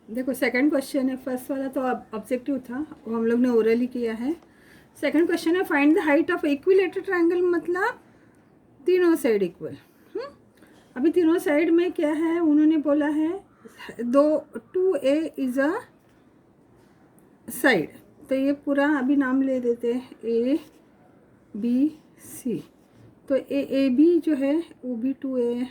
देखो second question है, first वाला तो ऑब्जेक्टिव था, वो हम लोग ने ओरली किया है। सेकंड क्वेश्चन है find the height of equilateral triangle, मतलब तीनों साइड इक्वल। अभी तीनों साइड में क्या है, उन्होंने बोला है दो 2a इज अ साइड, तो ये पूरा अभी नाम ले देते हैं ए बी सी। तो ए बी जो है वो भी 2a है,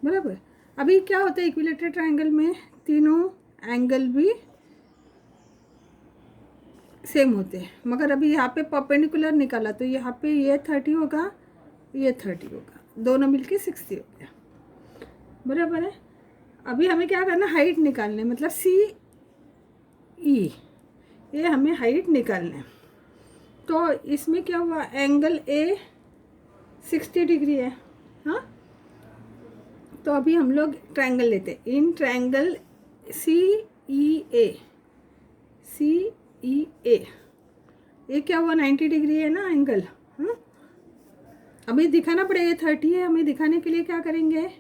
बराबर। अभी क्या होता है इक्विलेटरल ट्रायंगल में, तीनों एंगल भी सेम होते हैं, मगर अभी यहाँ पे परपेंडिकुलर निकाला तो यहाँ पे ये 30 होगा, ये 30 होगा, दोनों मिलके 60 हो गया, बराबर है। अभी हमें क्या करना, हाइट निकालने, मतलब सी ई, ये हमें हाइट निकालना है। तो इसमें क्या हुआ, एंगल ए 60 डिग्री है, हाँ। तो अभी हम लोग ट्रायंगल लेते हैं, in triangle C E A, C E ए, ये क्या हुआ 90 डिग्री है ना एंगल, हाँ। अभी दिखाना पड़ेगा 30 है, हमें दिखाने के लिए क्या करेंगे,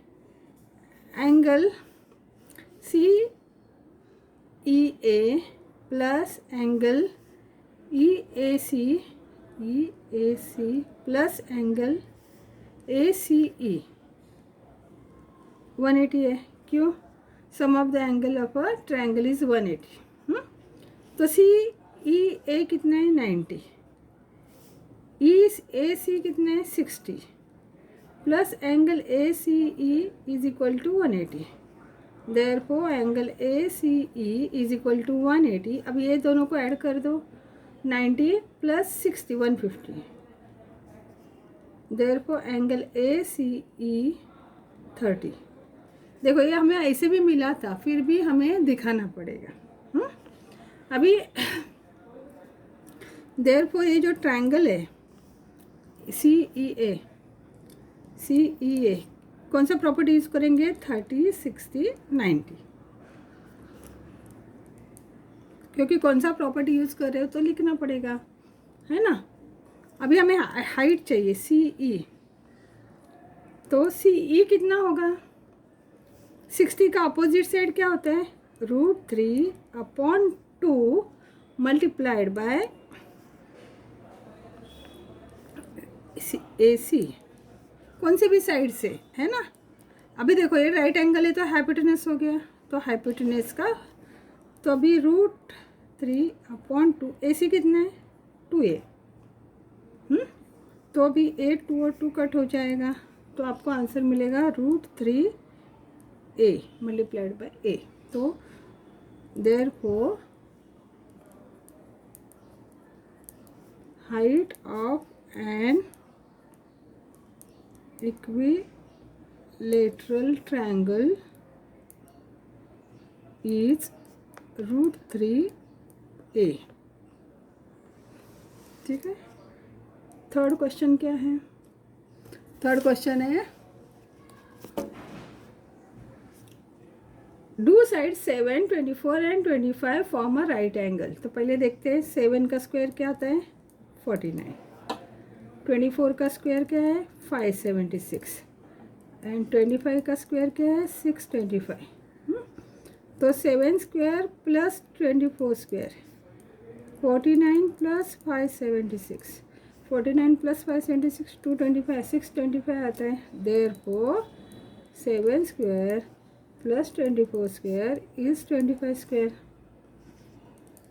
angle C E A plus angle E A C plus angle A C E 180 है, क्यों, sum of the angle of a triangle is 180। तो सी ई ए कितना है 90, ई ए सी कितना है 60, plus angle A C E is equal to 180। Therefore angle A C E is equal to 180। अब ये दोनों को ऐड कर दो, 90 plus 60 150। Therefore angle A C E 30। देखो ये हमें ऐसे भी मिला था, फिर भी हमें दिखाना पड़ेगा। अभी देयरफॉर ये जो ट्रायंगल है सी ई ए, कौन सा प्रॉपर्टी यूज करेंगे, 30 60 90, क्योंकि कौन सा प्रॉपर्टी यूज कर रहे हो तो लिखना पड़ेगा, है ना। अभी हमें हाइट चाहिए सी ई, तो सी ई कितना होगा, 60 का अपोजिट साइड क्या होता है, √3/2 मल्टीप्लाइड बाय ए सी, कौन से भी साइड से, है ना। अभी देखो ये राइट एंगल है तो हाइपोटेनस हो गया, तो हाइपोटेनस का, तो अभी √3/2, ए सी कितना है 2a, तो अभी 2 और 2 कट हो जाएगा, तो आपको आंसर मिलेगा √3a मल्टीप्लाइड बाय a। तो therefore height of an equilateral triangle is √3a। ठीक है। थर्ड क्वेश्चन क्या है, थर्ड क्वेश्चन है do side 7 24 and 25 form a right angle. तो पहले देखते हैं 7 का स्क्वायर क्या आता है 49, 24 का स्क्वायर क्या है 576 एंड 25 का स्क्वायर क्या है 625। तो 7 square plus 24 square 49 plus 576, 49 plus 576 225, 625 आता है। Therefore 7 square plus 24 square is 25 square.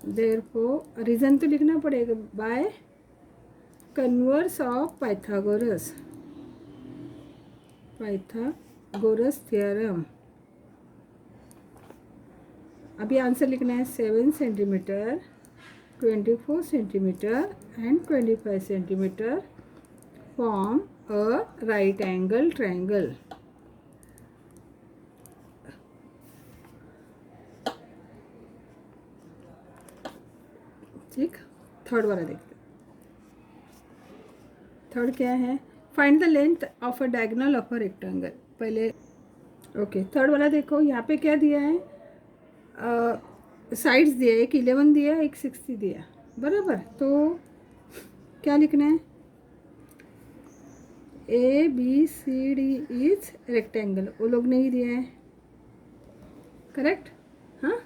Therefore reason तो लिखना पड़ेगा, bye converse of Pythagoras theorem. अभी आंसर लिखना है 7 centimetre, 24 centimetre and 25 centimetre form a right angle triangle. ठीक, थर्ड वाला देखते हैं। थर्ड क्या है, find the length of a diagonal of a rectangle. पहले ओके, थर्ड वाला देखो, यहाँ पे क्या दिया है, साइड्स दिया है, एक 11 दिया है, एक 60 दिया, बराबर। तो क्या लिखना है, A B C D is rectangle, वो लोग नहीं दिया है, करेक्ट। हाँ,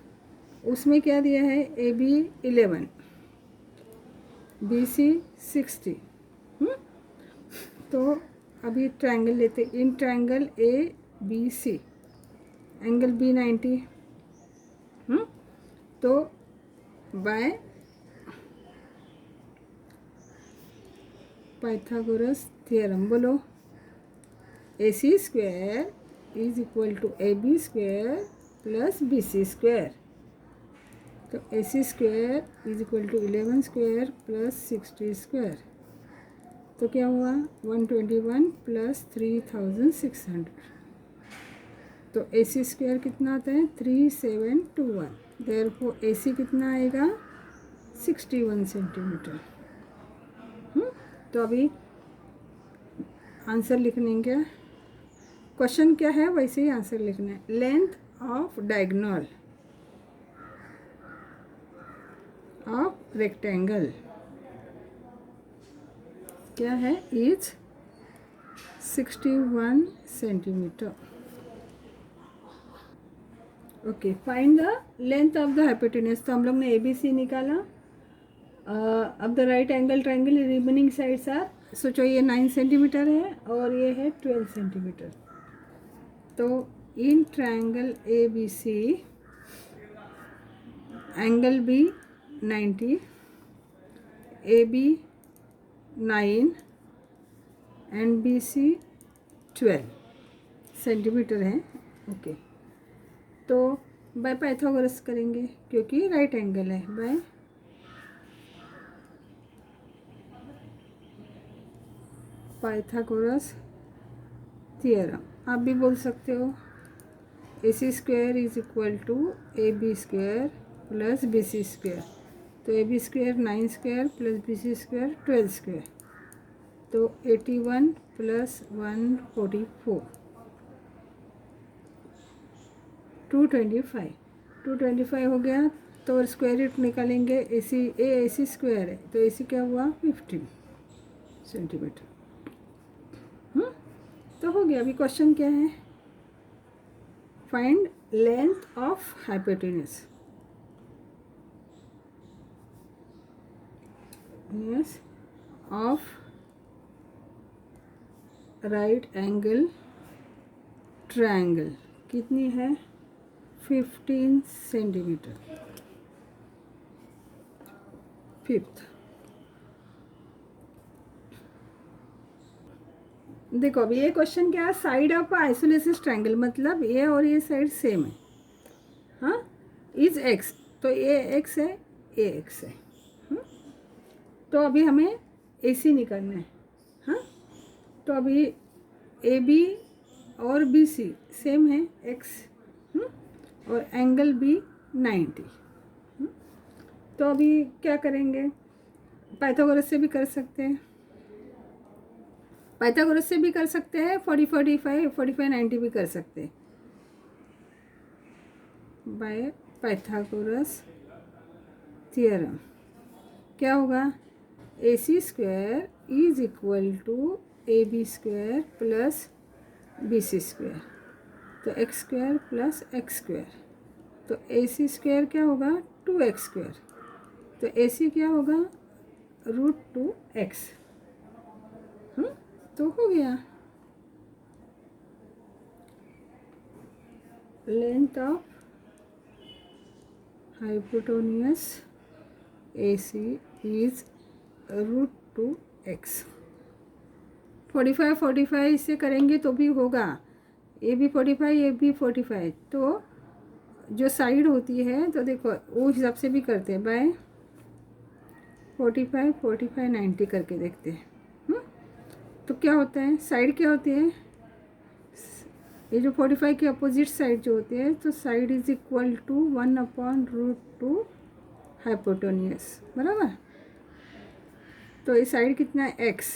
उसमें क्या दिया है, ए बी 11, बी सी 60। तो अभी ट्रायंगल लेते, in triangle A B C angle B 90। तो बाय पाइथागोरस थ्योरम बोलो, A C square is equal to A B square plus B C square. तो A C square is equal to 11 square plus 60 square. तो क्या हुआ, 121 plus 3600। तो A C square कितना आता है, 3721। देयरफॉर ए सी कितना आएगा, 61 सेंटीमीटर। तो अभी आंसर लिखने क्या, क्वेश्चन क्या है वैसे ही आंसर लिखना है। Length of diagonal of rectangle क्या है, is 61 centimetre. Okay, find the length of the hypotenuse. तो हम लोग ने ए बी सी निकाला। अब the right angle triangle remaining sides are, सोचो ये 9 सेंटीमीटर है और ये है 12 सेंटीमीटर। तो in triangle A B C angle B 90, A B 9 and B C 12 centimetre है। ओके, तो बाय पाइथागोरस करेंगे क्योंकि राइट एंगल है। बाय पाइथागोरस थ्योरम आप भी बोल सकते हो, A C square is equal to A B square plus B C square. तो A B square 9 square plus B C square 12 square. तो 81 प्लस 144 225 हो गया। तो स्क्वायर रूट निकालेंगे, ए सी स्क्वायर है तो ए सी क्या हुआ, 15 सेंटीमीटर। तो हो गया। अभी क्वेश्चन क्या है, find length of hypotenuse. Yes, of right angle triangle कितनी है, 15 सेंटीमीटर। फिफ्थ, देखो अभी ये क्वेश्चन क्या है, साइड ऑफ आइसोलेसिस ट्रायंगल, मतलब ये और ये साइड सेम है। हाँ, इज एक्स, तो ये एक्स है, ये एक्स है। तो अभी हमें ए सी निकालना है। हाँ, तो अभी ए बी और बी सी सेम है, एक्स, और एंगल बी 90। तो अभी क्या करेंगे, पाइथागोरस से भी कर सकते हैं, 45 90 भी कर सकते हैं। बाय पाइथागोरस थ्योरम क्या होगा, A C square is equal to A B square plus B C square. तो X square plus X square. तो ए सी स्क्वायर क्या होगा, 2x स्क्वायर। तो ए सी क्या होगा, √2x। तो हो गया। Length of hypotenuse A C is √2x। 45 से करेंगे तो भी होगा, ए भी 45 ये भी 45। तो जो साइड होती है तो देखो वो हिसाब से भी करते हैं, बाय 45 90 करके देखते हैं। तो क्या होता है, साइड क्या होती है, ये जो 45 के अपोजिट साइड जो होती है, तो side is equal to 1/√2 hypotenuse, बराबर। तो ये साइड कितना है, एक्स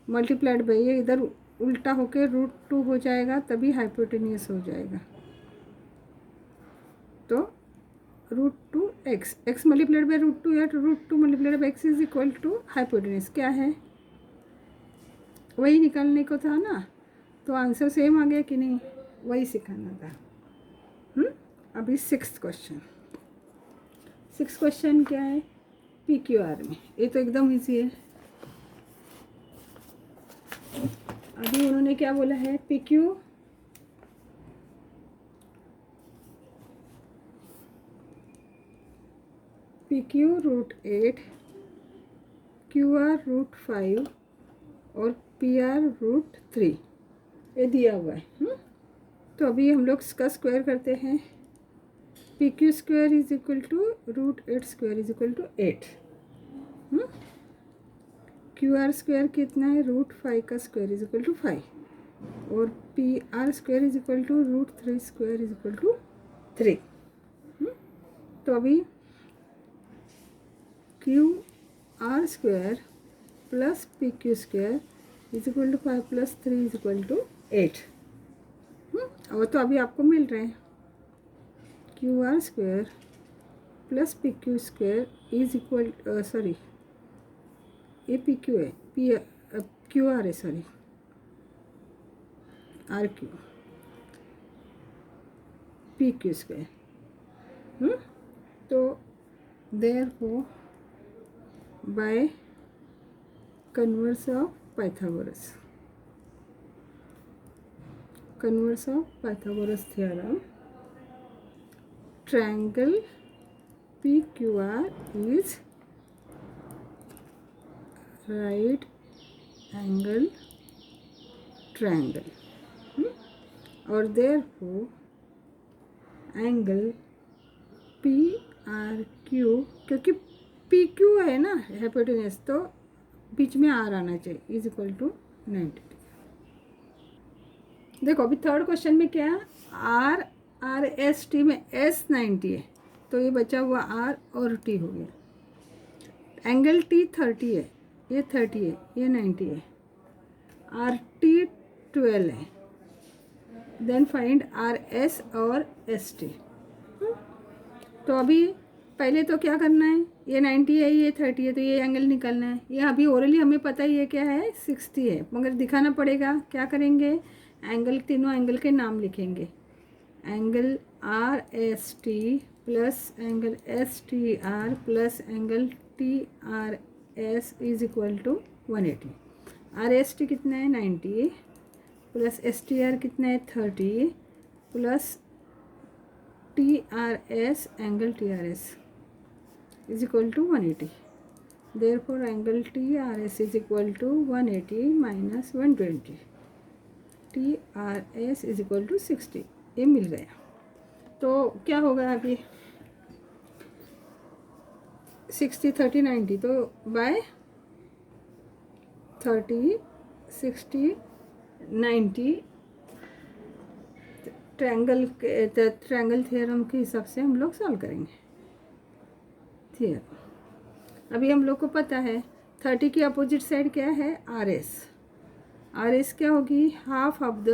मल्टीप्लाइड बाई ये इधर उल्टा होके √2 हो जाएगा, तभी हाइपोटेन्यूज हो जाएगा। तो √2x, एक्स मल्टीप्लाइड बाई √2 या √2 multiplied by x is equal to hypotenuse क्या है, वही निकालने को था ना। तो आंसर सेम आ गया कि नहीं, वही सिखाना था। अभी सिक्स्थ क्वेश्चन क्या है, पी क्यू आर में। ये तो एकदम इजी है। अभी उन्होंने क्या बोला है, पी क्यू √8, क्यू आर √5 और पी आर √3 ये दिया हुआ है। तो अभी हम लोग इसका स्क्वायर करते हैं। P Q square is equal to √8 square is equal to 8। Q R square कितना है, √5 का स्क्वायर इज इक्वल टू 5 और P R square is equal to √3 square is equal to 3। तो अभी Q R square plus P Q square is equal to 5 plus 3 is equal to 8। और तो अभी आपको मिल रहे हैं Q R square plus P Q square is equal, sorry ये पी क्यू है, क्यू आर है, sorry R Q, P Q square. तो therefore by converse of theorem, triangle PQR is right angle triangle, और therefore angle PRQ, क्योंकि PQ है ना hypotenuse, तो बीच में R आना चाहिए, इज इक्वल टू 90। देखो अभी थर्ड क्वेश्चन में क्या है, आर एस टी में S 90 है, तो ये बचा हुआ R और T हो गया। एंगल T 30 है, ये 30 है, ये 90 है, RT 12 है। देन फाइंड RS और ST। तो अभी पहले तो क्या करना है, ये 90 है, ये 30 है, तो ये एंगल निकालना है। ये अभी ओरली हमें पता ही है क्या है, 60 है, मगर दिखाना पड़ेगा। क्या करेंगे, एंगल, तीनों एंगल के नाम लिखेंगे। Angle RST plus angle STR plus angle TRS is equal to 180। RST कितना है, 90 प्लस STR कितना है, 30 plus TRS angle TRS is equal to 180। Therefore angle TRS is equal to 180 minus 120, TRS is equal to 60। ये मिल गया। तो क्या होगा अभी, 60 30 90, तो बाय 30 60 90 ट्रायंगल थ्योरम के हिसाब से हम लोग सॉल्व करेंगे थ्योरम। अभी हम लोग को पता है 30 की अपोजिट साइड क्या है, RS क्या होगी, half of the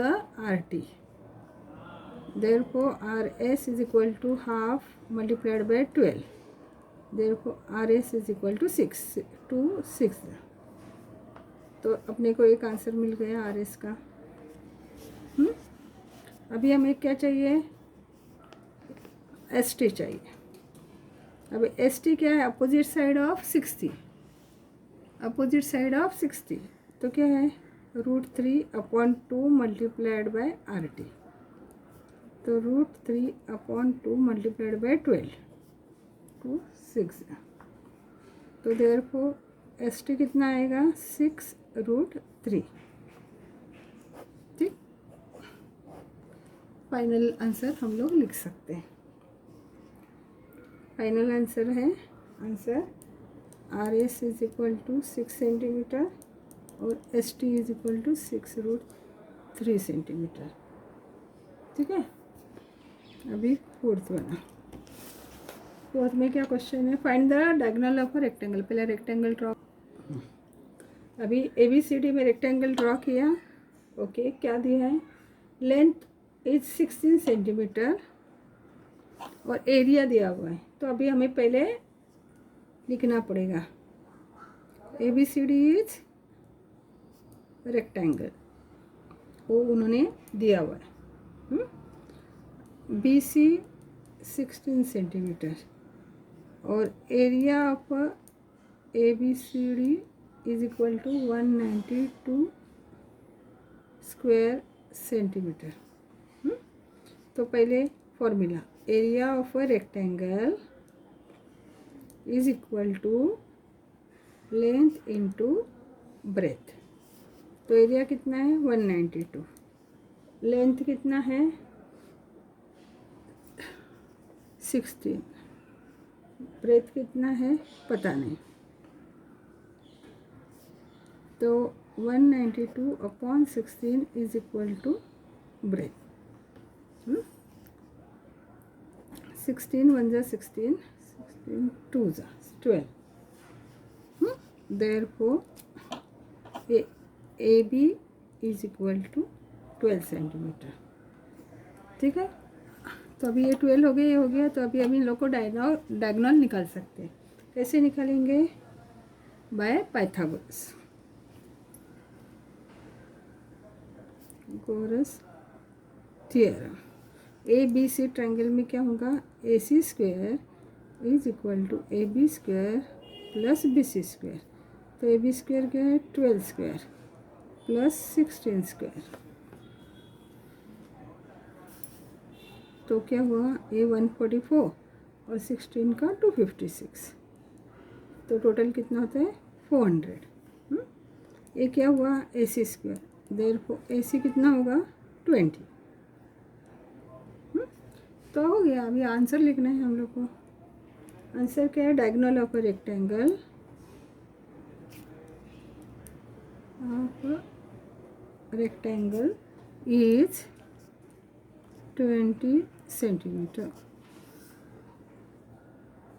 RT। Therefore RS is equal to half multiplied by 12। Therefore RS is equal to 6। तो अपने को एक आंसर मिल गया RS का। अभी हमें क्या चाहिए, ST चाहिए। अब ST क्या है, opposite side of 60, opposite side of 60, तो क्या है, √3/2 मल्टीप्लाइड बाय RT। तो √3/2 मल्टीप्लाइड बाय 12 to 6। तो देयरफॉर ST कितना आएगा, 6√3। ठीक, फाइनल आंसर हम लोग लिख सकते हैं। फाइनल आंसर है, answer RS is equal to 6 centimetre और ST is equal to 6√3 centimetre. ठीक है। अभी फोर्थ बना, फोर्थ में क्या क्वेश्चन है, find the diagonal of a rectangle. पहले रेक्टेंगल ड्रॉ, अभी ABCD में रेक्टेंगल ड्रॉ किया। ओके, क्या दिया है, लेंथ इज 16 सेंटीमीटर और एरिया दिया हुआ है। तो अभी हमें पहले लिखना पड़ेगा, ABCD इज रेक्टेंगल, वो उन्होंने दिया हुआ है। BC 16 सेंटीमीटर और area of ABCD is equal to 192 square centimetre. तो पहले formula, area of a rectangle is equal to length into breadth. तो एरिया कितना है 192, लेंथ कितना है 16, ब्रेथ कितना है पता नहीं। तो 192 upon 16 is equal to breadth. 16 1 जा 16, 16 2 जा 12। Therefore AB is equal to 12 centimetre. ठीक है, तो अभी ये 12 हो गया, ये हो गया। तो अभी हम इन लोग को डायगोनल निकाल सकते हैं। कैसे निकालेंगे? By Pythagoras theorem. ABC triangle में क्या होगा? AC square is equal to AB square plus BC square. तो AB स्क्वायर क्या है 12 स्क्वायर प्लस 16 स्क्वायर। तो क्या हुआ? ये 144 और 16 का 256। तो टोटल कितना होता है 400। ये क्या हुआ? AC स्क्वायर, देयरफॉर AC कितना होगा 20। तो हो गया। अभी आंसर लिखना है हम लोग को। आंसर क्या है? Diagonal of a rectangle is 20 centimetre.